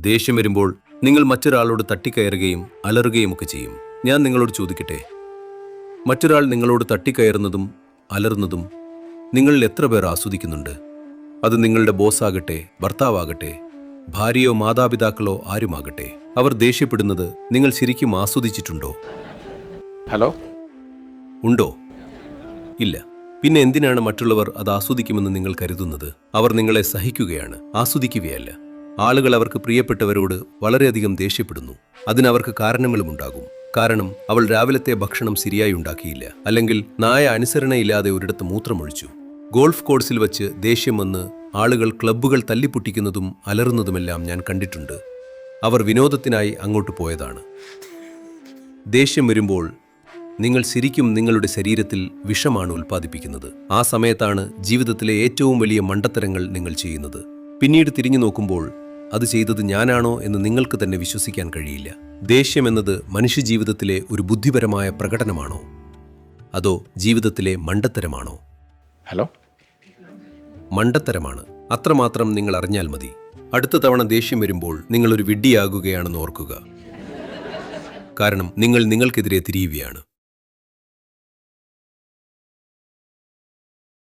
ദേഷ്യം വരുമ്പോൾ നിങ്ങൾ മറ്റൊരാളോട് തട്ടിക്കയറുകയും അലറുകയുമൊക്കെ ചെയ്യും. ഞാൻ നിങ്ങളോട് ചോദിക്കട്ടെ, മറ്റൊരാൾ നിങ്ങളോട് തട്ടിക്കയറുന്നതും അലറുന്നതും നിങ്ങളിൽ എത്ര പേർ ആസ്വദിക്കുന്നുണ്ട്? അത് നിങ്ങളുടെ ബോസാകട്ടെ, ഭർത്താവാകട്ടെ, ഭാര്യയോ മാതാപിതാക്കളോ ആരുമാകട്ടെ, അവർ ദേഷ്യപ്പെടുന്നത് നിങ്ങൾ ശരിക്കും ആസ്വദിച്ചിട്ടുണ്ടോ? ഹലോ? ഉണ്ടോ? ഇല്ല. പിന്നെ എന്തിനാണ് മറ്റുള്ളവർ അത് ആസ്വദിക്കുമെന്ന് നിങ്ങൾ കരുതുന്നത്? അവർ നിങ്ങളെ സഹിക്കുകയാണ്, ആസ്വദിക്കുകയല്ല. ആളുകൾ അവർക്ക് പ്രിയപ്പെട്ടവരോട് വളരെയധികം ദേഷ്യപ്പെടുന്നു. അതിനവർക്ക് കാരണങ്ങളുമുണ്ടാകും. കാരണം അവൾ രാവിലത്തെ ഭക്ഷണം ശരിയായി ഉണ്ടാക്കിയില്ല, അല്ലെങ്കിൽ നായ അനുസരണയില്ലാതെ ഒരിടത്ത് മൂത്രമൊഴിച്ചു. ഗോൾഫ് കോഴ്സിൽ വച്ച് ദേഷ്യം വന്ന് ആളുകൾ ക്ലബ്ബുകൾ തല്ലിപ്പൊട്ടിക്കുന്നതും അലറുന്നതുമെല്ലാം ഞാൻ കണ്ടിട്ടുണ്ട്. അവർ വിനോദത്തിനായി അങ്ങോട്ട് പോയതാണ്. ദേഷ്യം വരുമ്പോൾ നിങ്ങൾ ശരിക്കും നിങ്ങളുടെ ശരീരത്തിൽ വിഷമാണ് ഉൽപ്പാദിപ്പിക്കുന്നത്. ആ സമയത്താണ് ജീവിതത്തിലെ ഏറ്റവും വലിയ മണ്ടത്തരങ്ങൾ നിങ്ങൾ ചെയ്യുന്നത്. പിന്നീട് തിരിഞ്ഞു നോക്കുമ്പോൾ അത് ചെയ്തത് ഞാനാണോ എന്ന് നിങ്ങൾക്ക് തന്നെ വിശ്വസിക്കാൻ കഴിയില്ല. ദേഷ്യം എന്നത് മനുഷ്യജീവിതത്തിലെ ഒരു ബുദ്ധിപരമായ പ്രകടനമാണോ, അതോ ജീവിതത്തിലെ മണ്ടത്തരമാണോ? ഹലോ? മണ്ടത്തരമാണ്. അത്രമാത്രം നിങ്ങൾ അറിഞ്ഞാൽ മതി. അടുത്ത തവണ ദേഷ്യം വരുമ്പോൾ നിങ്ങളൊരു വിഡ്ഢിയാകുകയാണെന്ന് ഓർക്കുക. കാരണം നിങ്ങൾ നിങ്ങൾക്കെതിരെ തിരിയുകയാണ്.